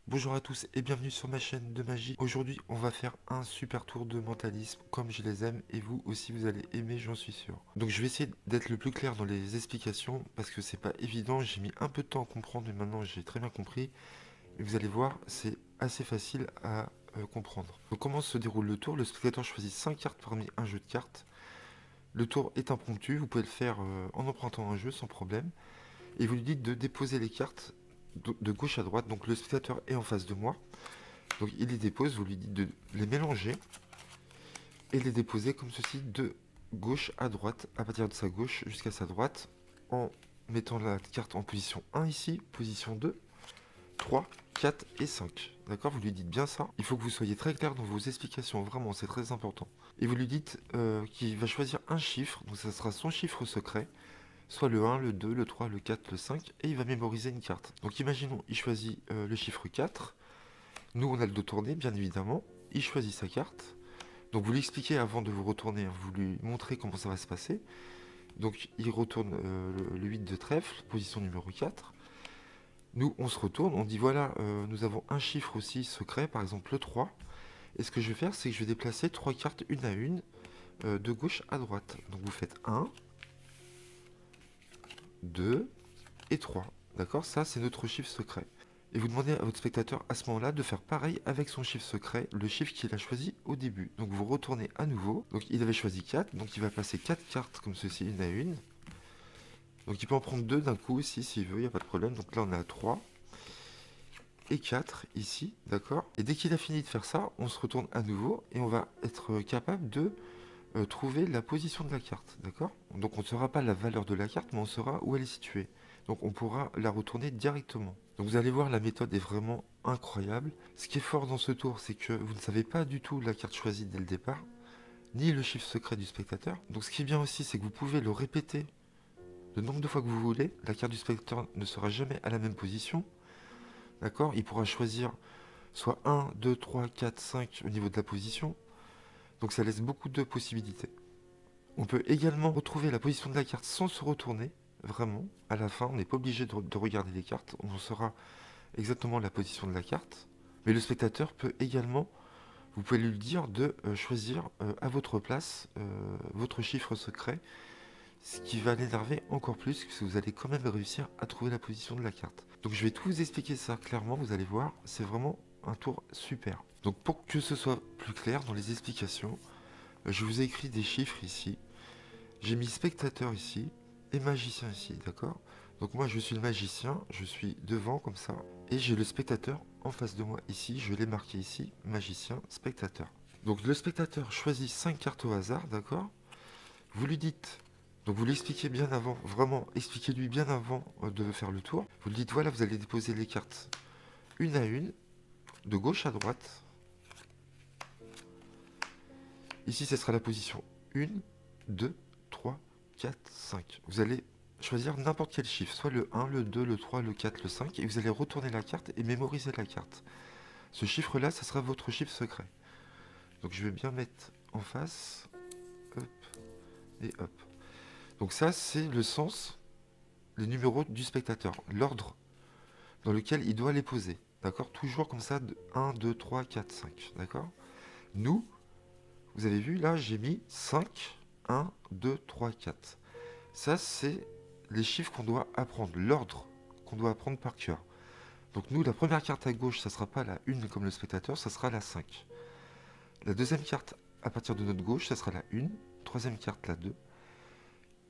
Bonjour à tous et bienvenue sur ma chaîne de magie. Aujourd'hui, on va faire un super tour de mentalisme comme je les aime et vous aussi vous allez aimer, j'en suis sûr. Donc je vais essayer d'être le plus clair dans les explications parce que c'est pas évident, j'ai mis un peu de temps à comprendre mais maintenant j'ai très bien compris. Et vous allez voir, c'est assez facile à comprendre. Donc comment se déroule le tour? Le spectateur choisit 5 cartes parmi un jeu de cartes. Le tour est impromptu, vous pouvez le faire en empruntant un jeu sans problème. Et vous lui dites de déposer les cartes de gauche à droite. Donc le spectateur est en face de moi. Donc il les dépose, vous lui dites de les mélanger et les déposer comme ceci de gauche à droite, à partir de sa gauche jusqu'à sa droite, en mettant la carte en position 1 ici, position 2, 3, 4 et 5. D'accord? Vous lui dites bien ça. Il faut que vous soyez très clair dans vos explications, vraiment, c'est très important. Et vous lui dites qu'il va choisir un chiffre, donc ça sera son chiffre secret, soit le 1, le 2, le 3, le 4, le 5, et il va mémoriser une carte. Donc imaginons, il choisit le chiffre 4, nous on a le dos tourné, bien évidemment, il choisit sa carte, donc vous lui expliquez avant de vous retourner, hein, vous lui montrez comment ça va se passer, donc il retourne le 8 de trèfle, position numéro 4, nous on se retourne, on dit voilà, nous avons un chiffre aussi secret, par exemple le 3, et ce que je vais faire, c'est que je vais déplacer 3 cartes une à une, de gauche à droite, donc vous faites 1, 2 et 3. D'accord? Ça, c'est notre chiffre secret. Et vous demandez à votre spectateur à ce moment-là de faire pareil avec son chiffre secret, le chiffre qu'il a choisi au début. Donc vous retournez à nouveau. Donc il avait choisi 4, donc il va passer 4 cartes comme ceci, une à une. Donc il peut en prendre 2 d'un coup aussi s'il veut, il n'y a pas de problème. Donc là on a 3 et 4 ici, d'accord? Et dès qu'il a fini de faire ça, on se retourne à nouveau et on va être capable de trouver la position de la carte, d'accord? Donc on ne saura pas la valeur de la carte, mais on saura où elle est située. Donc on pourra la retourner directement. Donc vous allez voir, la méthode est vraiment incroyable. Ce qui est fort dans ce tour, c'est que vous ne savez pas du tout la carte choisie dès le départ, ni le chiffre secret du spectateur. Donc ce qui est bien aussi, c'est que vous pouvez le répéter le nombre de fois que vous voulez. La carte du spectateur ne sera jamais à la même position, d'accord? Il pourra choisir soit 1, 2, 3, 4, 5 au niveau de la position. Donc ça laisse beaucoup de possibilités. On peut également retrouver la position de la carte sans se retourner, vraiment. À la fin, on n'est pas obligé de regarder les cartes, on saura exactement la position de la carte. Mais le spectateur peut également, vous pouvez lui dire de choisir à votre place votre chiffre secret, ce qui va l'énerver encore plus, parce que vous allez quand même réussir à trouver la position de la carte. Donc je vais tout vous expliquer ça clairement, vous allez voir, c'est vraiment un tour super. Donc pour que ce soit plus clair dans les explications, je vous ai écrit des chiffres ici. J'ai mis spectateur ici et magicien ici, d'accord? Donc moi je suis le magicien, je suis devant comme ça, et j'ai le spectateur en face de moi ici, je l'ai marqué ici, magicien, spectateur. Donc le spectateur choisit 5 cartes au hasard, d'accord? Vous lui dites, donc vous l'expliquez bien avant, vraiment, expliquez-lui bien avant de faire le tour. Vous lui dites, voilà, vous allez déposer les cartes une à une, de gauche à droite. Ici, ce sera la position 1, 2, 3, 4, 5. Vous allez choisir n'importe quel chiffre, soit le 1, le 2, le 3, le 4, le 5, et vous allez retourner la carte et mémoriser la carte. Ce chiffre-là, ça sera votre chiffre secret. Donc je vais bien mettre en face, hop, et hop. Donc ça, c'est le sens, les numéros du spectateur, l'ordre dans lequel il doit les poser. D'accord? Toujours comme ça, de 1, 2, 3, 4, 5. D'accord? Nous, vous avez vu, là, j'ai mis 5, 1, 2, 3, 4. Ça, c'est les chiffres qu'on doit apprendre, l'ordre qu'on doit apprendre par cœur. Donc nous, la première carte à gauche, ça ne sera pas la 1 comme le spectateur, ça sera la 5. La deuxième carte, à partir de notre gauche, ça sera la 1. Troisième carte, la 2.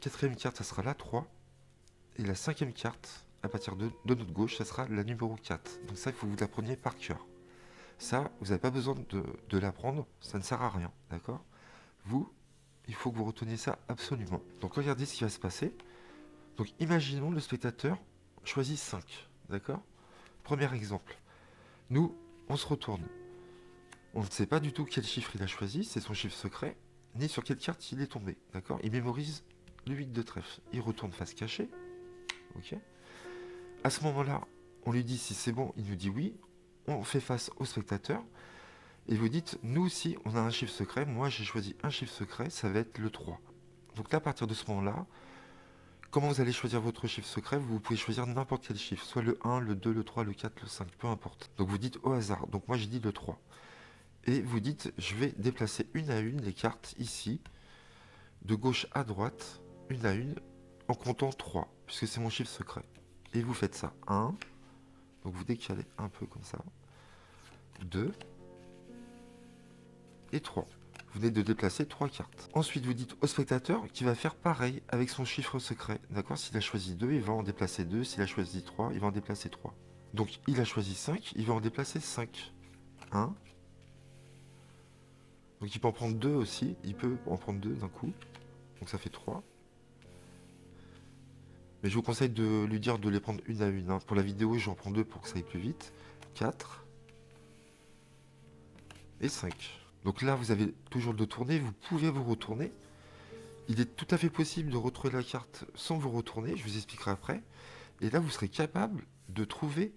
Quatrième carte, ça sera la 3. Et la cinquième carte, à partir de notre gauche, ça sera la numéro 4. Donc ça, il faut que vous l'appreniez par cœur. Ça, vous n'avez pas besoin de l'apprendre, ça ne sert à rien, d'accord? Vous, il faut que vous reteniez ça absolument. Donc regardez ce qui va se passer. Donc imaginons le spectateur choisit 5, d'accord? Premier exemple. Nous, on se retourne. On ne sait pas du tout quel chiffre il a choisi, c'est son chiffre secret, ni sur quelle carte il est tombé, d'accord? Il mémorise le 8 de trèfle. Il retourne face cachée, ok? À ce moment-là, on lui dit si c'est bon, il nous dit oui. On fait face au spectateur. Et vous dites, nous aussi, on a un chiffre secret. Moi, j'ai choisi un chiffre secret, ça va être le 3. Donc là, à partir de ce moment-là, comment vous allez choisir votre chiffre secret? Vous pouvez choisir n'importe quel chiffre, soit le 1, le 2, le 3, le 4, le 5, peu importe. Donc vous dites au hasard, donc moi j'ai dit le 3. Et vous dites, je vais déplacer une à une les cartes ici, de gauche à droite, une à une, en comptant 3, puisque c'est mon chiffre secret. Et vous faites ça, 1, donc vous décalez un peu comme ça, 2, et 3. Vous venez de déplacer 3 cartes. Ensuite, vous dites au spectateur qu'il va faire pareil avec son chiffre secret. D'accord? S'il a choisi 2, il va en déplacer 2. S'il a choisi 3, il va en déplacer 3. Donc, il a choisi 5, il va en déplacer 5. 1. Donc, il peut en prendre 2 aussi. Il peut en prendre 2 d'un coup. Donc, ça fait 3. Mais je vous conseille de lui dire de les prendre une à une. Hein. Pour la vidéo, j'en prends 2 pour que ça aille plus vite. 4. Et 5. Donc là, vous avez toujours le dos tourné, vous pouvez vous retourner. Il est tout à fait possible de retrouver la carte sans vous retourner, je vous expliquerai après. Et là, vous serez capable de trouver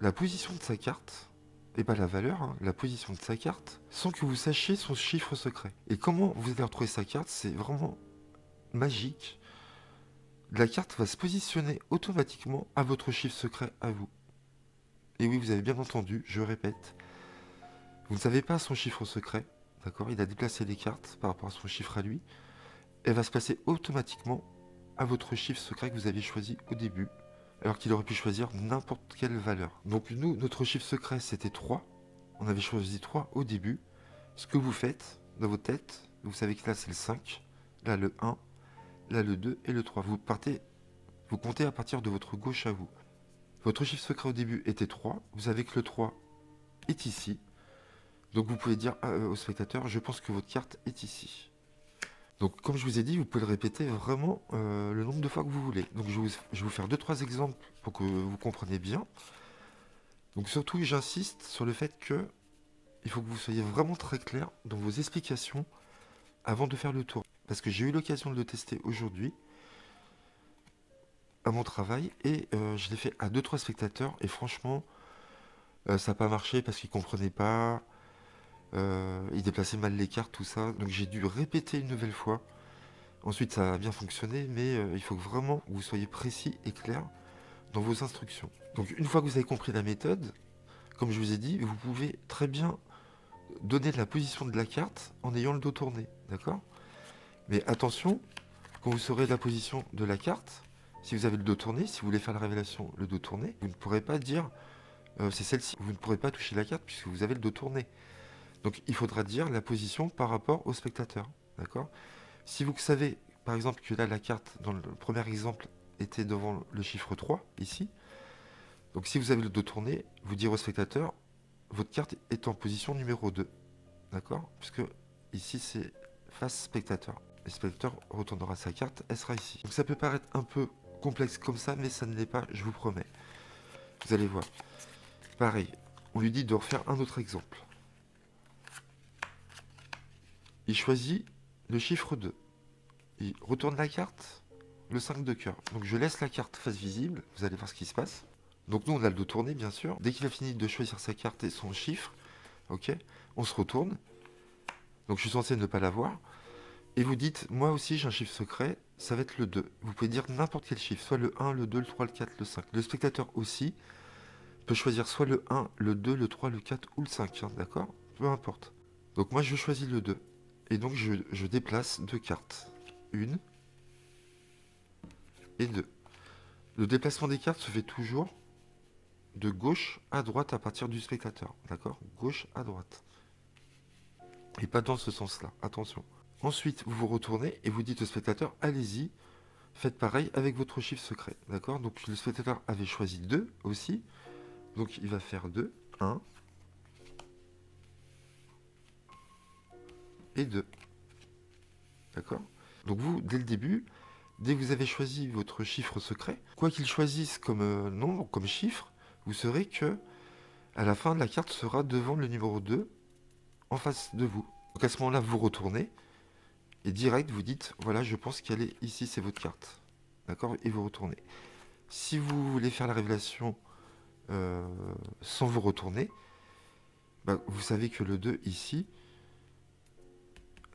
la position de sa carte, et pas la valeur, hein, la position de sa carte, sans que vous sachiez son chiffre secret. Et comment vous allez retrouver sa carte, c'est vraiment magique. La carte va se positionner automatiquement à votre chiffre secret à vous. Et oui, vous avez bien entendu, je répète. Vous ne savez pas son chiffre secret, d'accord? Il a déplacé les cartes par rapport à son chiffre à lui. Elle va se placer automatiquement à votre chiffre secret que vous avez choisi au début, alors qu'il aurait pu choisir n'importe quelle valeur. Donc nous, notre chiffre secret, c'était 3. On avait choisi 3 au début. Ce que vous faites dans votre tête, vous savez que là, c'est le 5, là, le 1, là, le 2 et le 3. Vous comptez à partir de votre gauche à vous. Votre chiffre secret au début était 3. Vous savez que le 3 est ici. Donc vous pouvez dire au spectateur, je pense que votre carte est ici. Donc comme je vous ai dit, vous pouvez le répéter vraiment le nombre de fois que vous voulez. Donc je vais vous faire 2-3 exemples pour que vous compreniez bien. Donc surtout, j'insiste sur le fait que il faut que vous soyez vraiment très clair dans vos explications avant de faire le tour. Parce que j'ai eu l'occasion de le tester aujourd'hui à mon travail et je l'ai fait à 2-3 spectateurs et franchement, ça n'a pas marché parce qu'ils ne comprenaient pas. Il déplaçait mal les cartes, tout ça. Donc j'ai dû répéter une nouvelle fois. Ensuite, ça a bien fonctionné, mais il faut vraiment que vous soyez précis et clair dans vos instructions. Donc une fois que vous avez compris la méthode, comme je vous ai dit, vous pouvez très bien donner la position de la carte en ayant le dos tourné. D'accord? Mais attention, quand vous saurez la position de la carte, si vous avez le dos tourné, si vous voulez faire la révélation le dos tourné, vous ne pourrez pas dire c'est celle-ci. Vous ne pourrez pas toucher la carte puisque vous avez le dos tourné. Donc il faudra dire la position par rapport au spectateur. D'accord? Si vous savez, par exemple, que là, la carte, dans le premier exemple, était devant le chiffre 3, ici. Donc si vous avez le dos tourné, vous direz au spectateur, votre carte est en position numéro 2. D'accord? Puisque ici, c'est face spectateur. Le spectateur retournera sa carte, elle sera ici. Donc ça peut paraître un peu complexe comme ça, mais ça ne l'est pas, je vous promets. Vous allez voir. Pareil, on lui dit de refaire un autre exemple. Il choisit le chiffre 2. Il retourne la carte, le 5 de cœur. Donc je laisse la carte face visible, vous allez voir ce qui se passe. Donc nous on a le dos tourné bien sûr. Dès qu'il a fini de choisir sa carte et son chiffre, ok, on se retourne. Donc je suis censé ne pas l'avoir. Et vous dites, moi aussi j'ai un chiffre secret, ça va être le 2. Vous pouvez dire n'importe quel chiffre, soit le 1, le 2, le 3, le 4, le 5. Le spectateur aussi peut choisir soit le 1, le 2, le 3, le 4 ou le 5, hein, d'accord? Peu importe. Donc moi je choisis le 2. Et donc je déplace 2 cartes. 1 et 2. Le déplacement des cartes se fait toujours de gauche à droite à partir du spectateur. D'accord? Gauche à droite. Et pas dans ce sens-là. Attention. Ensuite, vous vous retournez et vous dites au spectateur, allez-y, faites pareil avec votre chiffre secret. D'accord? Donc le spectateur avait choisi 2 aussi. Donc il va faire 2, 1 et 2. D'accord? Donc vous, dès le début, dès que vous avez choisi votre chiffre secret, quoi qu'il choisisse comme nombre, comme chiffre, vous saurez que à la fin de la carte sera devant le numéro 2 en face de vous. Donc à ce moment-là, vous retournez et direct vous dites voilà, je pense qu'elle est ici, c'est votre carte. D'accord? Et vous retournez. Si vous voulez faire la révélation sans vous retourner, bah, vous savez que le 2 ici,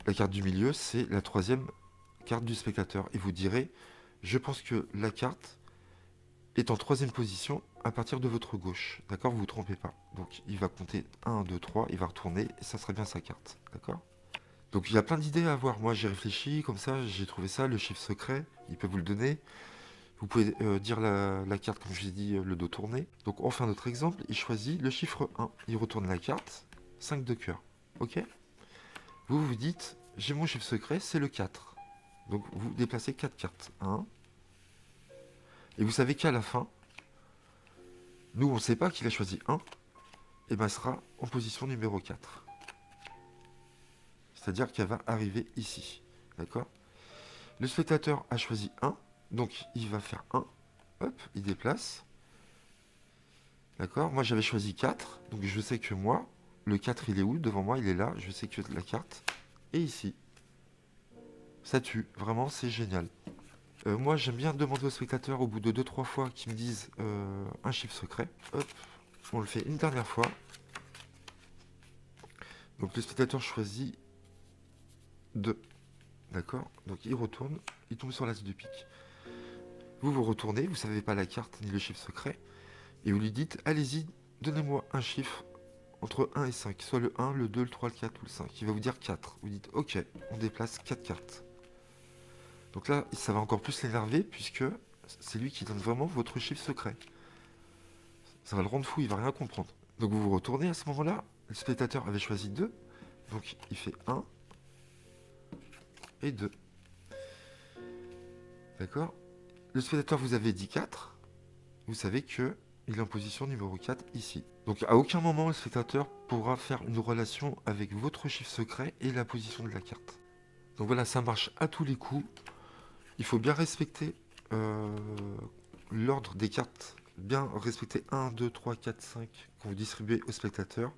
la carte du milieu, c'est la troisième carte du spectateur. Et vous direz je pense que la carte est en troisième position à partir de votre gauche. D'accord, vous vous trompez pas. Donc il va compter 1, 2, 3, il va retourner, et ça serait bien sa carte. D'accord. Donc il y a plein d'idées à avoir. Moi j'ai réfléchi, comme ça j'ai trouvé ça, le chiffre secret, il peut vous le donner. Vous pouvez dire la carte, comme je vous ai dit, le dos tourné. Donc on fait un autre exemple, il choisit le chiffre 1, il retourne la carte, 5 de cœur. Ok. Vous vous dites, j'ai mon chiffre secret, c'est le 4. Donc vous déplacez 4 cartes. 1. Et vous savez qu'à la fin, nous on ne sait pas qu'il a choisi 1, et bien elle sera en position numéro 4. C'est-à-dire qu'elle va arriver ici. D'accord. Le spectateur a choisi 1, donc il va faire 1. Hop, il déplace. D'accord. Moi j'avais choisi 4, donc je sais que moi, le 4 il est où? Devant moi, il est là. Je sais que la carte est ici. Ça tue. Vraiment, c'est génial. Moi j'aime bien demander aux spectateurs au bout de 2-3 fois qu'ils me disent un chiffre secret. Hop, on le fait une dernière fois. Donc le spectateur choisit 2. D'accord. Donc il retourne, il tombe sur l'as de pique. Vous vous retournez, vous savez pas la carte ni le chiffre secret, et vous lui dites, allez-y, donnez-moi un chiffre entre 1 et 5, soit le 1, le 2, le 3, le 4 ou le 5. Il va vous dire 4. Vous dites, ok, on déplace 4 cartes. Donc là, ça va encore plus l'énerver, puisque c'est lui qui donne vraiment votre chiffre secret. Ça va le rendre fou, il va rien comprendre. Donc vous vous retournez à ce moment-là, le spectateur avait choisi 2, donc il fait 1 et 2. D'accord. Le spectateur vous avait dit 4, vous savez que il est en position numéro 4 ici. Donc à aucun moment le spectateur pourra faire une relation avec votre chiffre secret et la position de la carte. Donc voilà, ça marche à tous les coups. Il faut bien respecter l'ordre des cartes, bien respecter 1, 2, 3, 4, 5 quand vous distribuez au spectateur.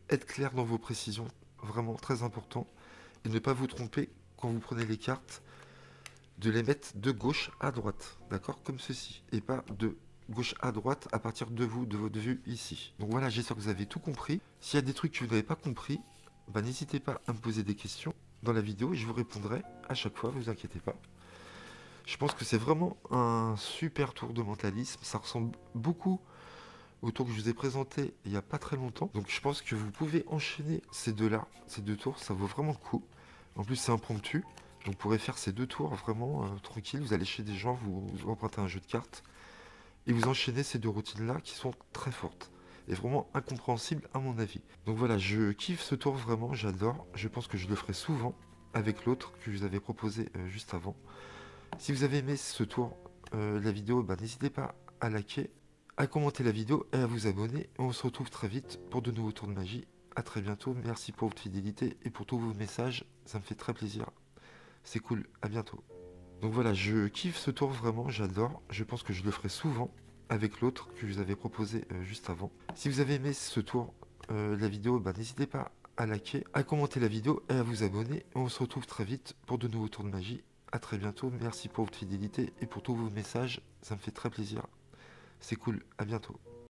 Être clair dans vos précisions, vraiment très important. Et ne pas vous tromper quand vous prenez les cartes, de les mettre de gauche à droite, d'accord, comme ceci, et pas de gauche à droite à partir de vous, de votre vue ici. Donc voilà, j'espère que vous avez tout compris. S'il y a des trucs que vous n'avez pas compris, bah, n'hésitez pas à me poser des questions dans la vidéo et je vous répondrai à chaque fois, vous inquiétez pas. Je pense que c'est vraiment un super tour de mentalisme, ça ressemble beaucoup au tour que je vous ai présenté il n'y a pas très longtemps. Donc je pense que vous pouvez enchaîner ces deux-là, ces deux tours, ça vaut vraiment le coup. En plus c'est impromptu, donc vous pourrez faire ces deux tours vraiment tranquille. Vous allez chez des gens, vous empruntez un jeu de cartes, et vous enchaînez ces deux routines-là qui sont très fortes. Et vraiment incompréhensibles à mon avis. Donc voilà, je kiffe ce tour vraiment, j'adore. Je pense que je le ferai souvent avec l'autre que je vous avais proposé juste avant. Si vous avez aimé ce tour, la vidéo, bah, n'hésitez pas à liker, à commenter la vidéo et à vous abonner. On se retrouve très vite pour de nouveaux tours de magie. A très bientôt, merci pour votre fidélité et pour tous vos messages, ça me fait très plaisir. C'est cool, à bientôt. Donc voilà, je kiffe ce tour vraiment, j'adore. Je pense que je le ferai souvent avec l'autre que je vous avais proposé juste avant. Si vous avez aimé ce tour, la vidéo, bah, n'hésitez pas à liker, à commenter la vidéo et à vous abonner. On se retrouve très vite pour de nouveaux tours de magie. A très bientôt, merci pour votre fidélité et pour tous vos messages, ça me fait très plaisir. C'est cool, à bientôt.